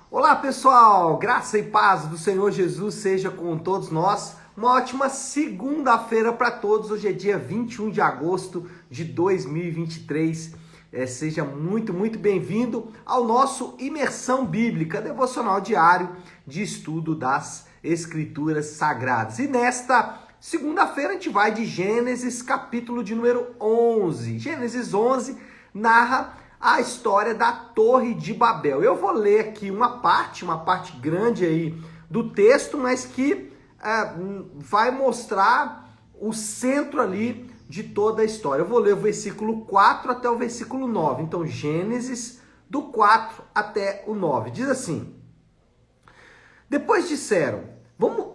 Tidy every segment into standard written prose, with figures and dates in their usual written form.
Olá pessoal, graça e paz do Senhor Jesus seja com todos nós. Uma ótima segunda-feira para todos. Hoje é dia 21 de agosto de 2023. Seja muito bem-vindo ao nosso Imersão Bíblica, devocional diário de estudo das Escrituras Sagradas. E nesta segunda-feira a gente vai de Gênesis, capítulo de número 11. Gênesis 11 narra a história da Torre de Babel. Eu vou ler aqui uma parte grande aí do texto, mas que vai mostrar o centro ali de toda a história. Eu vou ler o versículo 4 até o versículo 9. Então, Gênesis do 4 até o 9. Diz assim: Depois disseram,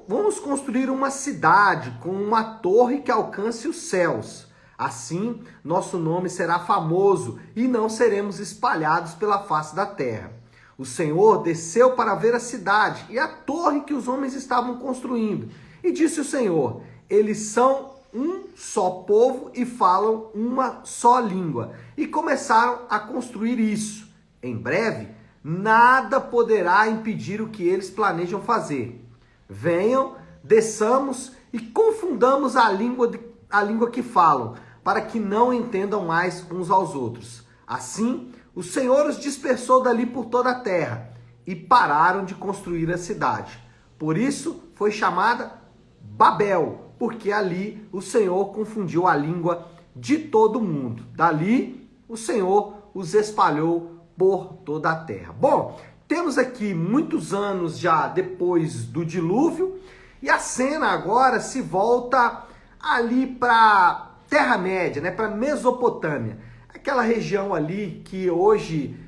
vamos construir uma cidade com uma torre que alcance os céus. Assim, nosso nome será famoso e não seremos espalhados pela face da terra. O Senhor desceu para ver a cidade e a torre que os homens estavam construindo. E disse o Senhor, eles são um só povo e falam uma só língua. E começaram a construir isso. Em breve, nada poderá impedir o que eles planejam fazer. Venham, desçamos e confundamos a língua que falam, para que não entendam mais uns aos outros. Assim, o Senhor os dispersou dali por toda a terra e pararam de construir a cidade. Por isso foi chamada Babel, porque ali o Senhor confundiu a língua de todo mundo. Dali o Senhor os espalhou por toda a terra. Bom, temos aqui muitos anos já depois do dilúvio e a cena agora se volta ali para Terra-média, né, para Mesopotâmia, aquela região ali que hoje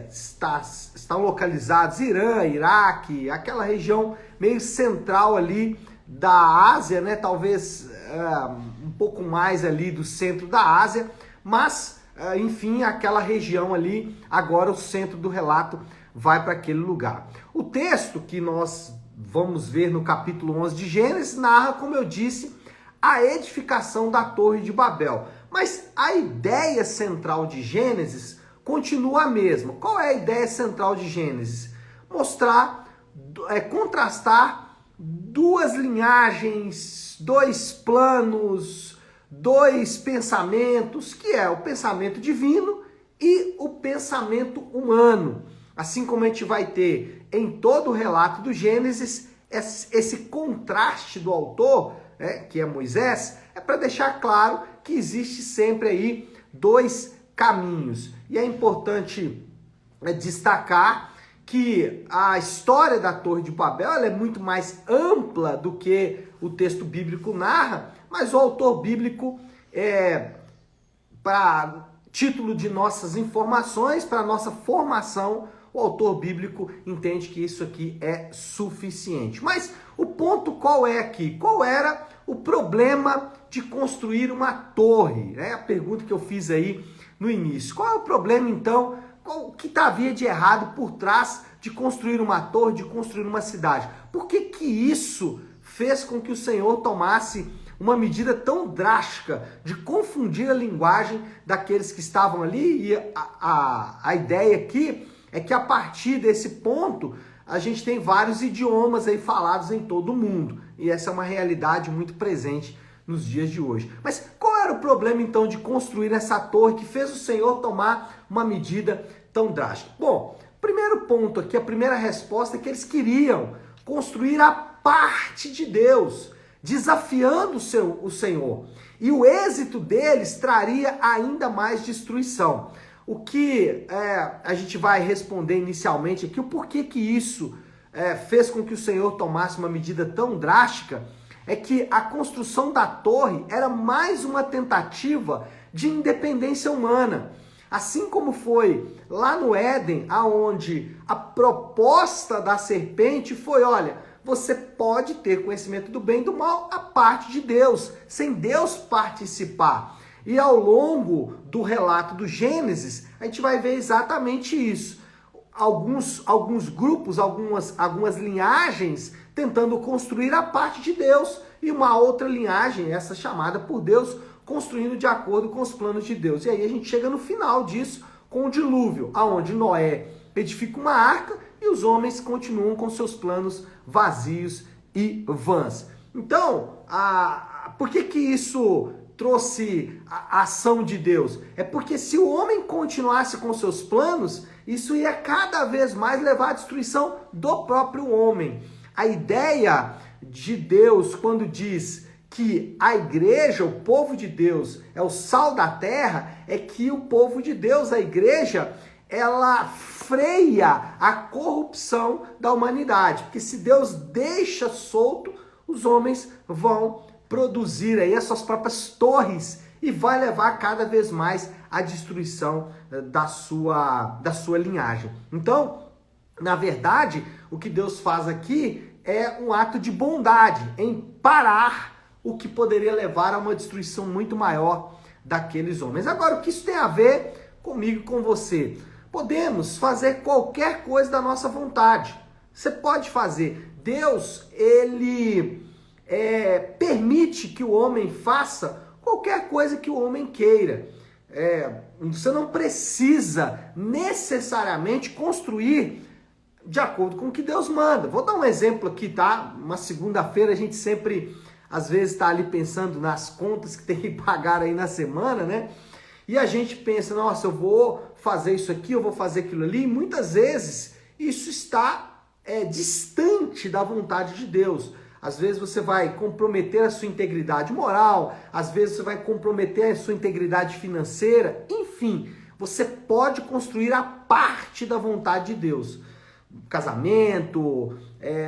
estão localizados Irã, Iraque, aquela região meio central ali da Ásia, né, talvez um pouco mais ali do centro da Ásia, mas enfim, aquela região ali, agora o centro do relato vai para aquele lugar. O texto que nós vamos ver no capítulo 11 de Gênesis narra, como eu disse, a edificação da Torre de Babel. Mas a ideia central de Gênesis continua a mesma. Qual é a ideia central de Gênesis? Contrastar duas linhagens, dois planos, dois pensamentos, que é o pensamento divino e o pensamento humano. Assim como a gente vai ter em todo o relato do Gênesis, esse contraste do autor, que é Moisés, é para deixar claro que existe sempre aí dois caminhos. E é importante destacar que a história da Torre de Babel ela é muito mais ampla do que o texto bíblico narra, mas o autor bíblico, para título de nossas informações, para nossa formação, o autor bíblico entende que isso aqui é suficiente. Mas o ponto qual é aqui? Qual era o problema de construir uma torre? É a pergunta que eu fiz aí no início. Qual é o problema, então? O que havia de errado por trás de construir uma torre, de construir uma cidade? Por que isso fez com que o Senhor tomasse uma medida tão drástica de confundir a linguagem daqueles que estavam ali? E a ideia aqui é que a partir desse ponto a gente tem vários idiomas aí falados em todo o mundo. E essa é uma realidade muito presente nos dias de hoje. Mas qual era o problema então de construir essa torre que fez o Senhor tomar uma medida tão drástica? Bom, primeiro ponto aqui, a primeira resposta é que eles queriam construir a parte de Deus, desafiando o Senhor. E o êxito deles traria ainda mais destruição. O que a gente vai responder inicialmente aqui, o porquê que isso fez com que o Senhor tomasse uma medida tão drástica, é que a construção da torre era mais uma tentativa de independência humana. Assim como foi lá no Éden, aonde a proposta da serpente foi, olha, você pode ter conhecimento do bem e do mal a parte de Deus, sem Deus participar. E ao longo do relato do Gênesis, a gente vai ver exatamente isso. Alguns grupos, algumas linhagens tentando construir a parte de Deus e uma outra linhagem, essa chamada por Deus, construindo de acordo com os planos de Deus. E aí a gente chega no final disso com o dilúvio, aonde Noé edifica uma arca e os homens continuam com seus planos vazios e vãs. Então, por que isso trouxe a ação de Deus? É porque se o homem continuasse com seus planos, isso ia cada vez mais levar à destruição do próprio homem. A ideia de Deus, quando diz que a igreja, o povo de Deus, é o sal da terra, é que o povo de Deus, a igreja, ela freia a corrupção da humanidade. Porque se Deus deixa solto, os homens vão produzir aí as suas próprias torres e vai levar cada vez mais à destruição da sua linhagem. Então, na verdade, o que Deus faz aqui é um ato de bondade em parar o que poderia levar a uma destruição muito maior daqueles homens. Agora, o que isso tem a ver comigo e com você? Podemos fazer qualquer coisa da nossa vontade. Você pode fazer. Deus, ele permite que o homem faça qualquer coisa que o homem queira. Você não precisa necessariamente construir de acordo com o que Deus manda. Vou dar um exemplo aqui, tá? Uma segunda-feira a gente sempre, às vezes, está ali pensando nas contas que tem que pagar aí na semana, né? E a gente pensa, nossa, eu vou fazer isso aqui, eu vou fazer aquilo ali. E muitas vezes isso está distante da vontade de Deus. Às vezes você vai comprometer a sua integridade moral, às vezes você vai comprometer a sua integridade financeira. Enfim, você pode construir a parte da vontade de Deus. Casamento,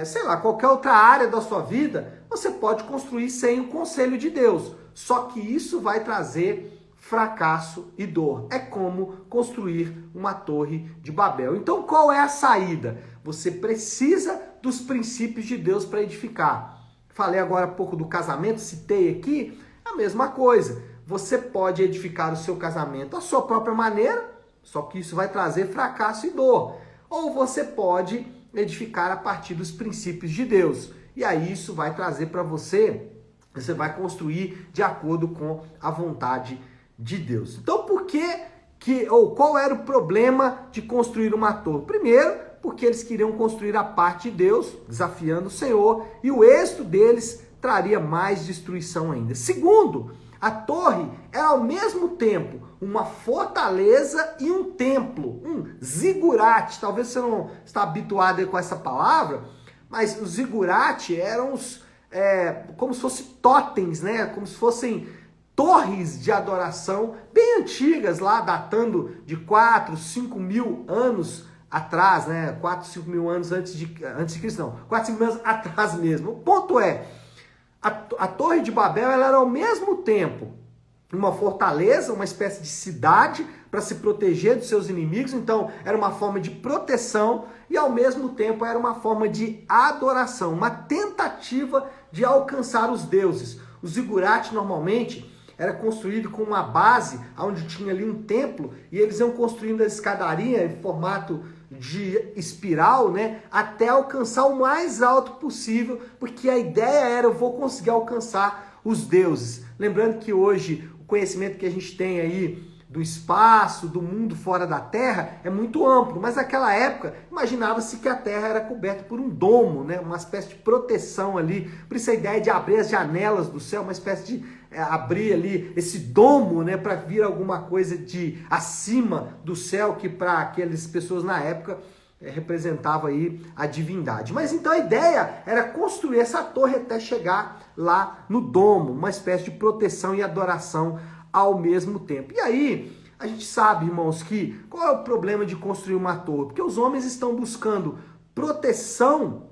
sei lá, qualquer outra área da sua vida, você pode construir sem o conselho de Deus. Só que isso vai trazer fracasso e dor. É como construir uma torre de Babel. Então, qual é a saída? Você precisa dos princípios de Deus para edificar. Falei agora há pouco do casamento, citei aqui, a mesma coisa. Você pode edificar o seu casamento à sua própria maneira, só que isso vai trazer fracasso e dor. Ou você pode edificar a partir dos princípios de Deus. E aí isso vai trazer para você vai construir de acordo com a vontade de Deus. Então qual era o problema de construir uma torre? Primeiro, porque eles queriam construir a parte de Deus, desafiando o Senhor, e o êxito deles traria mais destruição ainda. Segundo, a torre era ao mesmo tempo uma fortaleza e um templo, um zigurate. Talvez você não está habituado com essa palavra, mas os zigurate eram como se fossem totens, né? Como se fossem torres de adoração bem antigas lá, datando de 4, 5 mil anos atrás, né? 4, 5 mil anos antes de Cristo, não. 4, 5 mil anos atrás mesmo. O ponto é, a Torre de Babel ela era ao mesmo tempo uma fortaleza, uma espécie de cidade para se proteger dos seus inimigos. Então, era uma forma de proteção e, ao mesmo tempo, era uma forma de adoração, uma tentativa de alcançar os deuses. O zigurate, normalmente, era construído com uma base onde tinha ali um templo e eles iam construindo a escadaria em formato de espiral, né, até alcançar o mais alto possível, porque a ideia era, eu vou conseguir alcançar os deuses. Lembrando que hoje o conhecimento que a gente tem aí do espaço, do mundo fora da Terra, é muito amplo, mas naquela época imaginava-se que a Terra era coberta por um domo, né? Uma espécie de proteção ali, por isso a ideia de abrir as janelas do céu, uma espécie de abrir ali esse domo, né, para vir alguma coisa de acima do céu, que para aquelas pessoas na época representava aí a divindade. Mas então a ideia era construir essa torre até chegar lá no domo, uma espécie de proteção e adoração ao mesmo tempo. E aí, a gente sabe, irmãos, que qual é o problema de construir uma torre? Porque os homens estão buscando proteção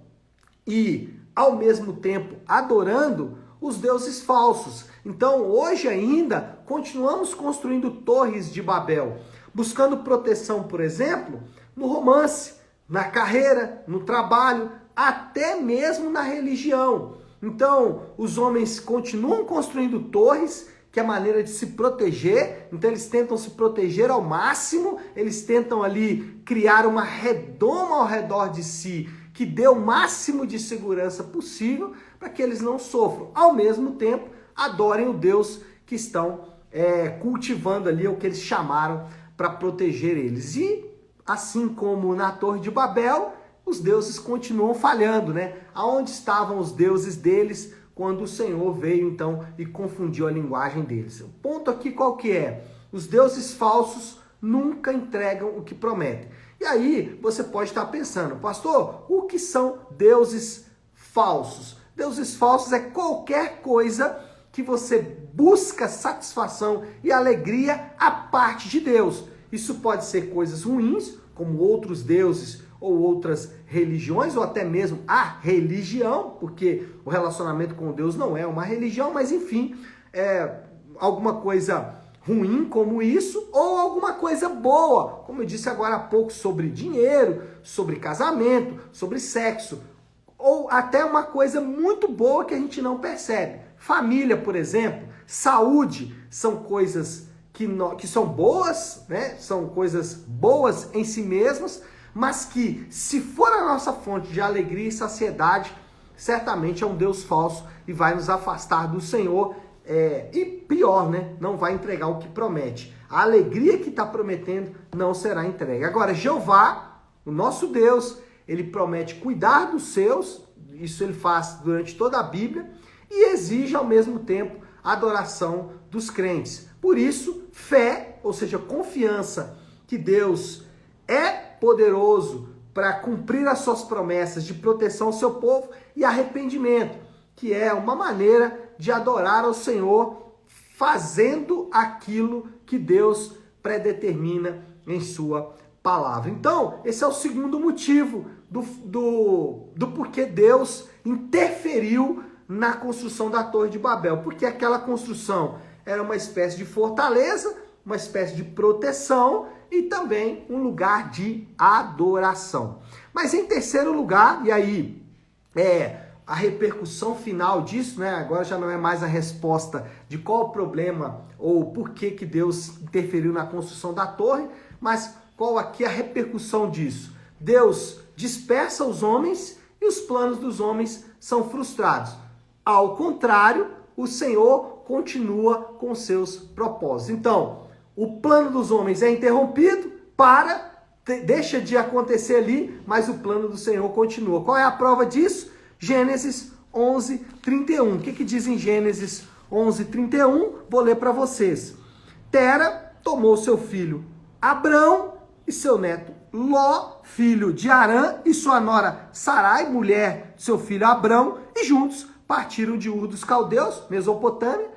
e, ao mesmo tempo, adorando os deuses falsos. Então, hoje ainda, continuamos construindo torres de Babel, buscando proteção, por exemplo, no romance, na carreira, no trabalho, até mesmo na religião. Então, os homens continuam construindo torres, que é a maneira de se proteger. Então eles tentam se proteger ao máximo, eles tentam ali criar uma redoma ao redor de si, que dê o máximo de segurança possível para que eles não sofram. Ao mesmo tempo, adorem o Deus que estão cultivando ali, o que eles chamaram para proteger eles. E assim como na Torre de Babel, os deuses continuam falhando, né? Aonde estavam os deuses deles quando o Senhor veio então e confundiu a linguagem deles? O ponto aqui qual que é? Os deuses falsos nunca entregam o que prometem. E aí você pode estar pensando, pastor, o que são deuses falsos? Deuses falsos é qualquer coisa que você busca satisfação e alegria à parte de Deus. Isso pode ser coisas ruins, como outros deuses ou outras religiões, ou até mesmo a religião, porque o relacionamento com Deus não é uma religião, mas enfim, alguma coisa ruim como isso, ou alguma coisa boa, como eu disse agora há pouco, sobre dinheiro, sobre casamento, sobre sexo, ou até uma coisa muito boa que a gente não percebe. Família, por exemplo, saúde, são coisas que são boas, né? São coisas boas em si mesmas, mas que, se for a nossa fonte de alegria e saciedade, certamente é um Deus falso e vai nos afastar do Senhor. E pior, né? Não vai entregar o que promete. A alegria que está prometendo não será entregue. Agora, Jeová, o nosso Deus, ele promete cuidar dos seus, isso ele faz durante toda a Bíblia, e exige ao mesmo tempo a adoração dos crentes. Por isso, fé, ou seja, confiança que Deus é poderoso para cumprir as suas promessas de proteção ao seu povo, e arrependimento, que é uma maneira de adorar ao Senhor fazendo aquilo que Deus predetermina em sua palavra. Então, esse é o segundo motivo do porquê Deus interferiu na construção da Torre de Babel, porque aquela construção era uma espécie de fortaleza, uma espécie de proteção e também um lugar de adoração. Mas em terceiro lugar, e aí a repercussão final disso, né? Agora já não é mais a resposta de qual o problema ou por que Deus interferiu na construção da torre, mas qual aqui a repercussão disso? Deus dispersa os homens e os planos dos homens são frustrados. Ao contrário, o Senhor continua com seus propósitos. Então, o plano dos homens é interrompido, deixa de acontecer ali, mas o plano do Senhor continua. Qual é a prova disso? Gênesis 11, 31. O que diz em Gênesis 11, 31? Vou ler para vocês. Tera tomou seu filho Abrão e seu neto Ló, filho de Harã, e sua nora Sarai, mulher de seu filho Abrão, e juntos partiram de Ur dos Caldeus, Mesopotâmia,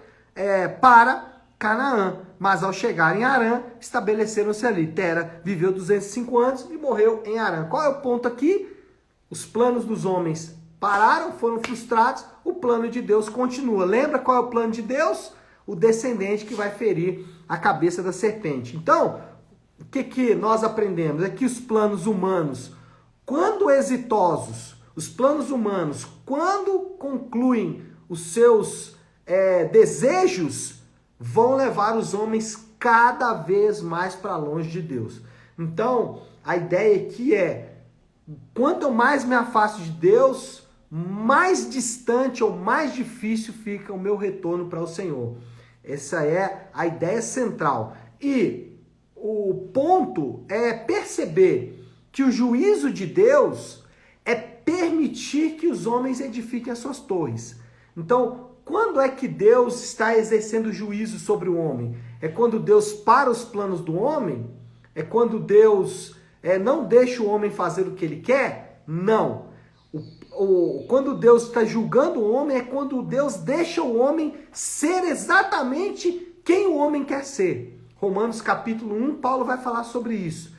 para Canaã. Mas ao chegar em Harã, estabeleceram-se ali. Tera viveu 205 anos e morreu em Harã. Qual é o ponto aqui? Os planos dos homens pararam, foram frustrados, o plano de Deus continua. Lembra qual é o plano de Deus? O descendente que vai ferir a cabeça da serpente. Então, o que nós aprendemos? É que os planos humanos, quando exitosos, os planos humanos, quando concluem os seus desejos, vão levar os homens cada vez mais para longe de Deus. Então, a ideia aqui quanto eu mais me afasto de Deus, mais distante ou mais difícil fica o meu retorno para o Senhor. Essa é a ideia central. E o ponto é perceber que o juízo de Deus é permitir que os homens edifiquem as suas torres. Então, quando é que Deus está exercendo juízo sobre o homem? É quando Deus para os planos do homem? É quando Deus não deixa o homem fazer o que ele quer? Não. Quando Deus está julgando o homem, é quando Deus deixa o homem ser exatamente quem o homem quer ser. Romanos capítulo 1, Paulo vai falar sobre isso.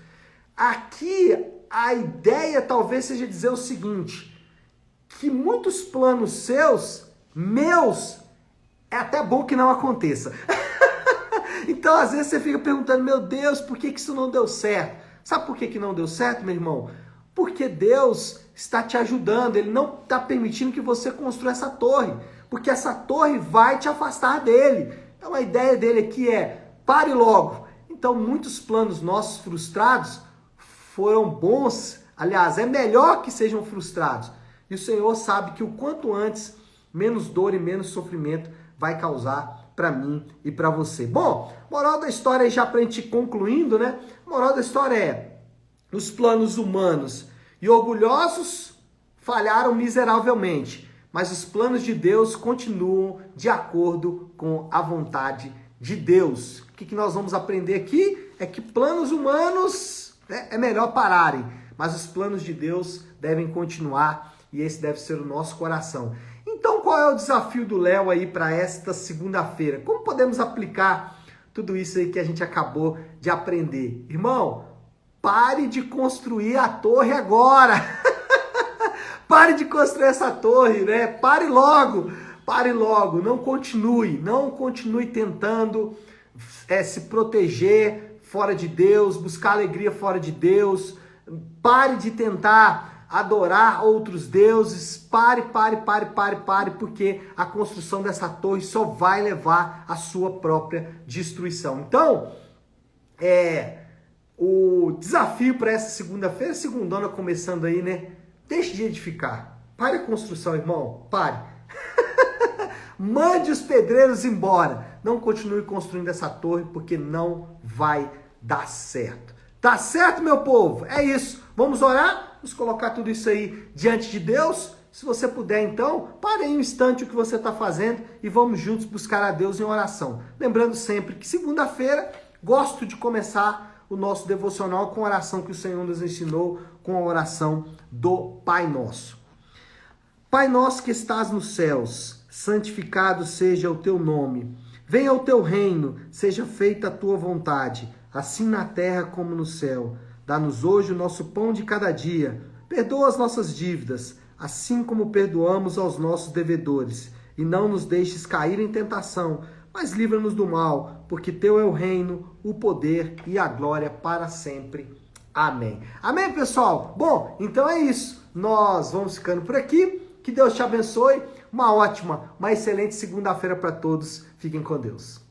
Aqui, a ideia talvez seja dizer o seguinte, que muitos planos meus, é até bom que não aconteça. Então, às vezes você fica perguntando, meu Deus, por que isso não deu certo? Sabe por que não deu certo, meu irmão? Porque Deus está te ajudando, Ele não está permitindo que você construa essa torre, porque essa torre vai te afastar dele. Então a ideia dele aqui pare logo. Então muitos planos nossos frustrados foram bons, aliás, é melhor que sejam frustrados. E o Senhor sabe que o quanto antes, menos dor e menos sofrimento vai causar para mim e para você. Bom, moral da história, já para a gente ir concluindo, né? Moral da história os planos humanos E orgulhosos falharam miseravelmente, mas os planos de Deus continuam de acordo com a vontade de Deus. O que nós vamos aprender aqui é que planos humanos, né, é melhor pararem, mas os planos de Deus devem continuar e esse deve ser o nosso coração. Então, qual é o desafio do Léo aí para esta segunda-feira? Como podemos aplicar tudo isso aí que a gente acabou de aprender? Irmão, pare de construir a torre agora. Pare de construir essa torre, né? Pare logo, não continue tentando se proteger fora de Deus, buscar alegria fora de Deus. Pare de tentar adorar outros deuses. Pare, porque a construção dessa torre só vai levar à sua própria destruição. Então, o desafio para essa segunda-feira, segundona começando aí, né? Deixe de edificar. Pare a construção, irmão. Pare. Mande os pedreiros embora. Não continue construindo essa torre, porque não vai dar certo. Tá certo, meu povo? É isso. Vamos orar? Vamos colocar tudo isso aí diante de Deus? Se você puder, então, pare aí um instante o que você está fazendo e vamos juntos buscar a Deus em oração. Lembrando sempre que segunda-feira gosto de começar o nosso devocional com a oração que o Senhor nos ensinou, com a oração do Pai Nosso. Pai nosso que estás nos céus, santificado seja o teu nome. Venha o teu reino, seja feita a tua vontade, assim na terra como no céu. Dá-nos hoje o nosso pão de cada dia. Perdoa as nossas dívidas, assim como perdoamos aos nossos devedores. E não nos deixes cair em tentação, mas livra-nos do mal, porque teu é o reino, o poder e a glória para sempre. Amém. Amém, pessoal? Bom, então é isso. Nós vamos ficando por aqui. Que Deus te abençoe. Uma ótima, uma excelente segunda-feira para todos. Fiquem com Deus.